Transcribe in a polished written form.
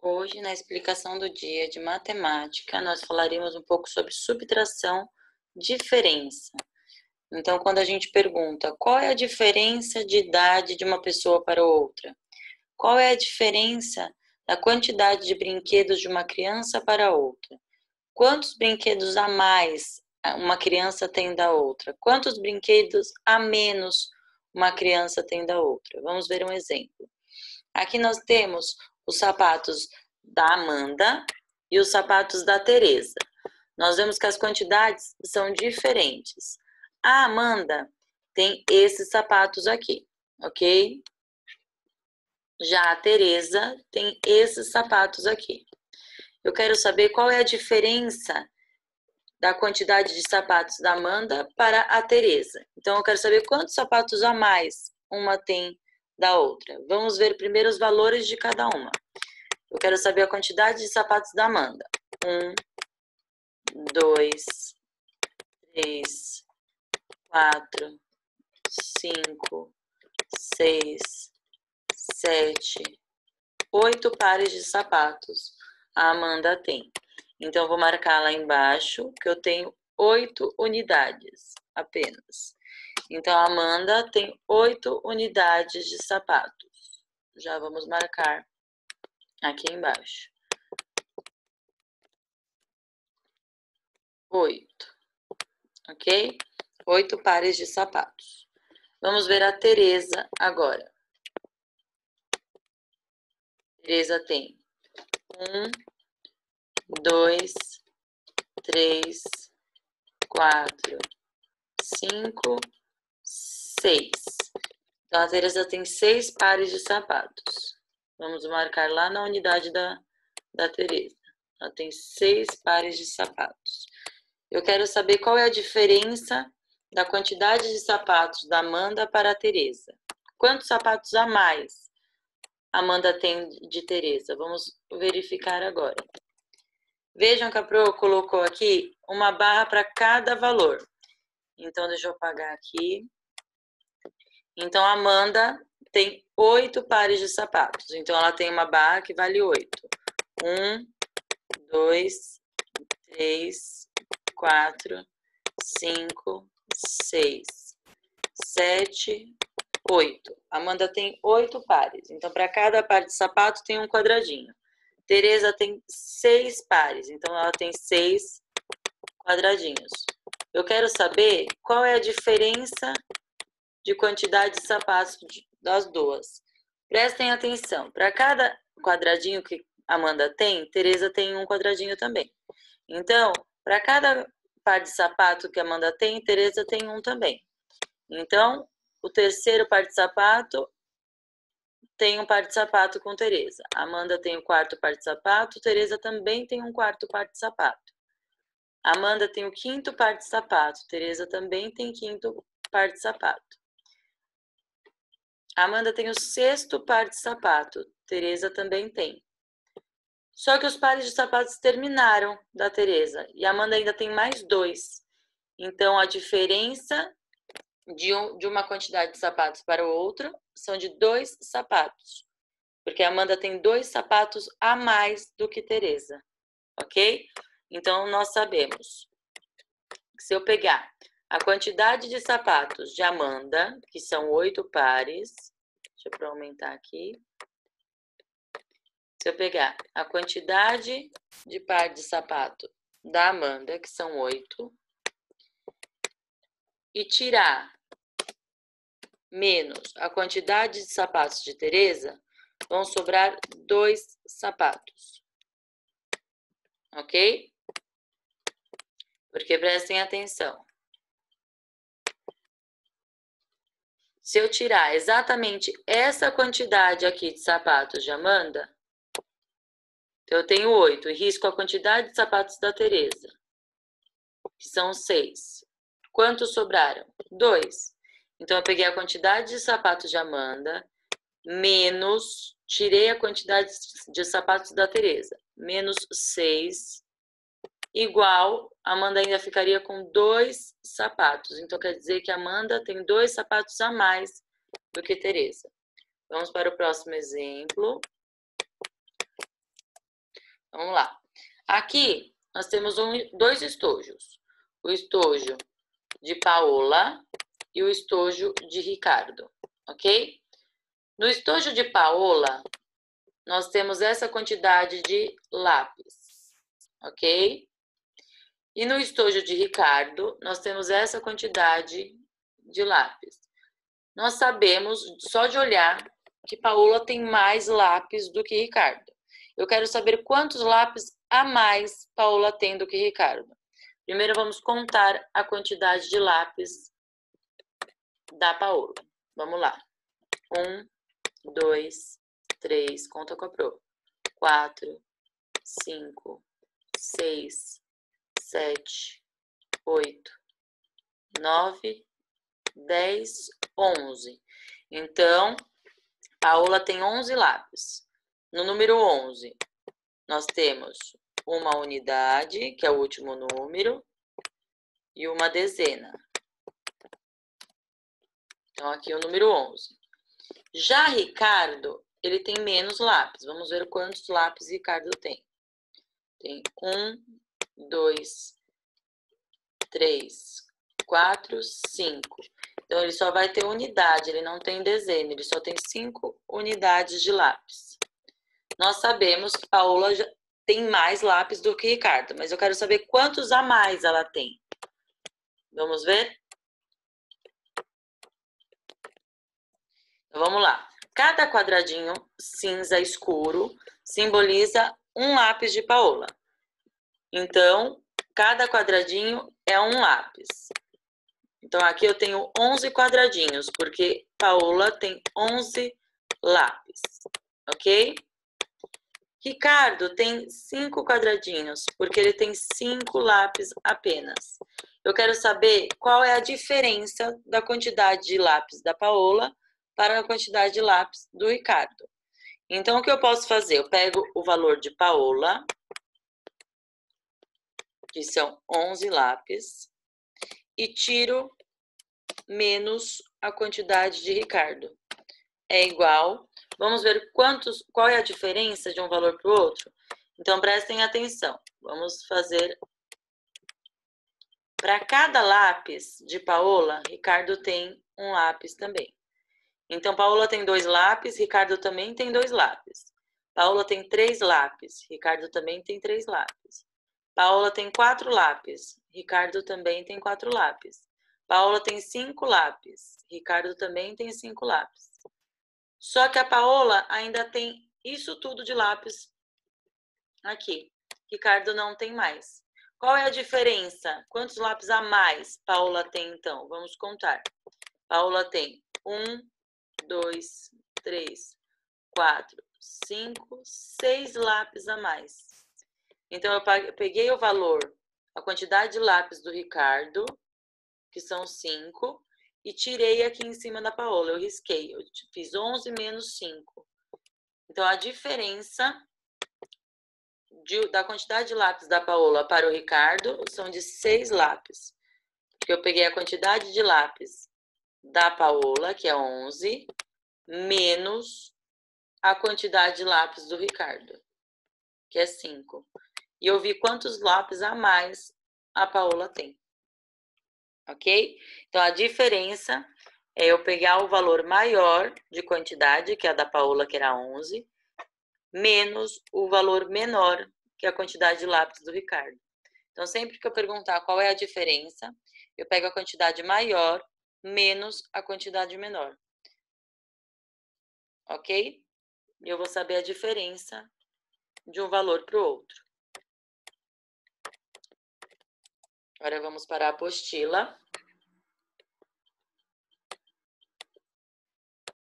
Hoje, na explicação do dia de matemática, nós falaremos um pouco sobre subtração, diferença. Então, quando a gente pergunta qual é a diferença de idade de uma pessoa para outra? Qual é a diferença da quantidade de brinquedos de uma criança para outra? Quantos brinquedos a mais uma criança tem da outra? Quantos brinquedos a menos uma criança tem da outra? Vamos ver um exemplo. Aqui nós temos os sapatos da Amanda e os sapatos da Teresa. Nós vemos que as quantidades são diferentes. A Amanda tem esses sapatos aqui, ok? Já a Teresa tem esses sapatos aqui. Eu quero saber qual é a diferença da quantidade de sapatos da Amanda para a Teresa. Então, eu quero saber quantos sapatos a mais uma tem da outra. Vamos ver primeiro os valores de cada uma. Eu quero saber a quantidade de sapatos da Amanda. 1, 2, 3, 4, 5, 6, 7, 8 pares de sapatos a Amanda tem. Então, eu vou marcar lá embaixo que eu tenho 8 unidades apenas. Então, a Amanda tem 8 unidades de sapatos. Já vamos marcar aqui embaixo. 8, ok? 8 pares de sapatos. Vamos ver a Teresa agora. Teresa tem 1, 2, 3, 4, 5, 6. Então, a Teresa tem 6 pares de sapatos. Vamos marcar lá na unidade da Teresa. Ela tem 6 pares de sapatos. Eu quero saber qual é a diferença da quantidade de sapatos da Amanda para a Teresa. Quantos sapatos a mais a Amanda tem de Teresa? Vamos verificar agora. Vejam que a Pro colocou aqui uma barra para cada valor. Então, deixa eu apagar aqui. Então, a Amanda tem 8 pares de sapatos. Então, ela tem uma barra que vale 8. 1, 2, 3, 4, 5, 6, 7, 8. A Amanda tem 8 pares. Então, para cada par de sapato tem um quadradinho. Teresa tem 6 pares. Então, ela tem 6 quadradinhos. Eu quero saber qual é a diferença de quantidade de sapatos das duas. Prestem atenção. Para cada quadradinho que a Amanda tem, Teresa tem um quadradinho também. Então, para cada par de sapato que a Amanda tem, Teresa tem um também. Então, o terceiro par de sapato tem um par de sapato com Teresa. A Amanda tem o quarto par de sapato, Teresa também tem um quarto par de sapato. A Amanda tem o quinto par de sapato, Teresa também tem quinto par de sapato. A Amanda tem o sexto par de sapato, Teresa também tem. Só que os pares de sapatos terminaram da Teresa e a Amanda ainda tem mais 2. Então, a diferença de uma quantidade de sapatos para outra são de 2 sapatos. Porque a Amanda tem 2 sapatos a mais do que Teresa, ok? Então, nós sabemos que se eu pegar a quantidade de sapatos de Amanda, que são 8 pares, deixa eu aumentar aqui. Se eu pegar a quantidade de par de sapato da Amanda, que são 8, e tirar menos a quantidade de sapatos de Teresa, vão sobrar 2 sapatos. Ok? Porque prestem atenção. Se eu tirar exatamente essa quantidade aqui de sapatos de Amanda, eu tenho 8 e risco a quantidade de sapatos da Teresa, que são 6. Quantos sobraram? 2. Então, eu peguei a quantidade de sapatos de Amanda, menos, tirei a quantidade de sapatos da Teresa, menos 6, igual, a Amanda ainda ficaria com 2 sapatos. Então, quer dizer que a Amanda tem 2 sapatos a mais do que Teresa. Vamos para o próximo exemplo. Vamos lá. Aqui, nós temos dois estojos. O estojo de Paola e o estojo de Ricardo, ok? No estojo de Paola, nós temos essa quantidade de lápis, ok? E no estojo de Ricardo, nós temos essa quantidade de lápis. Nós sabemos, só de olhar, que Paola tem mais lápis do que Ricardo. Eu quero saber quantos lápis a mais Paola tem do que Ricardo. Primeiro, vamos contar a quantidade de lápis da Paola. Vamos lá. 1, 2, 3, conta com a Pro. 4, 5, 6, 7, 8, 9, 10, 11. Então, Paola tem 11 lápis. No número 11, nós temos uma unidade, que é o último número, e uma dezena. Então, aqui é o número 11. Já Ricardo, ele tem menos lápis. Vamos ver quantos lápis Ricardo tem. Tem 1, 2, 3, 4, 5. Então, ele só vai ter unidade, ele não tem dezena, ele só tem 5 unidades de lápis. Nós sabemos que Paola tem mais lápis do que Ricardo, mas eu quero saber quantos a mais ela tem. Vamos ver? Então, vamos lá. Cada quadradinho cinza escuro simboliza um lápis de Paola. Então, cada quadradinho é um lápis. Então, aqui eu tenho 11 quadradinhos, porque Paola tem 11 lápis, ok? Ricardo tem 5 quadradinhos, porque ele tem 5 lápis apenas. Eu quero saber qual é a diferença da quantidade de lápis da Paola para a quantidade de lápis do Ricardo. Então, o que eu posso fazer? Eu pego o valor de Paola, que são 11 lápis, e tiro menos a quantidade de Ricardo. É igual. Vamos ver qual é a diferença de um valor para o outro? Então, prestem atenção. Vamos fazer... Para cada lápis de Paola, Ricardo tem um lápis também. Então, Paola tem 2 lápis, Ricardo também tem 2 lápis. Paola tem 3 lápis, Ricardo também tem 3 lápis. Paola tem 4 lápis, Ricardo também tem 4 lápis. Paola tem 5 lápis, Ricardo também tem 5 lápis. Só que a Paola ainda tem isso tudo de lápis aqui. Ricardo não tem mais. Qual é a diferença? Quantos lápis a mais Paola tem, então? Vamos contar. Paola tem 1, 2, 3, 4, 5, 6 lápis a mais. Então, eu peguei o valor, a quantidade de lápis do Ricardo, que são 5, e tirei aqui em cima da Paola. Eu risquei, eu fiz 11 menos 5. Então, a diferença da quantidade de lápis da Paola para o Ricardo são de 6 lápis. Porque eu peguei a quantidade de lápis da Paola, que é 11, menos a quantidade de lápis do Ricardo, que é 5. E eu vi quantos lápis a mais a Paola tem. Ok? Então, a diferença é eu pegar o valor maior de quantidade, que é a da Paola, que era 11, menos o valor menor, que é a quantidade de lápis do Ricardo. Então, sempre que eu perguntar qual é a diferença, eu pego a quantidade maior menos a quantidade menor. Ok? E eu vou saber a diferença de um valor para o outro. Agora, vamos para a apostila.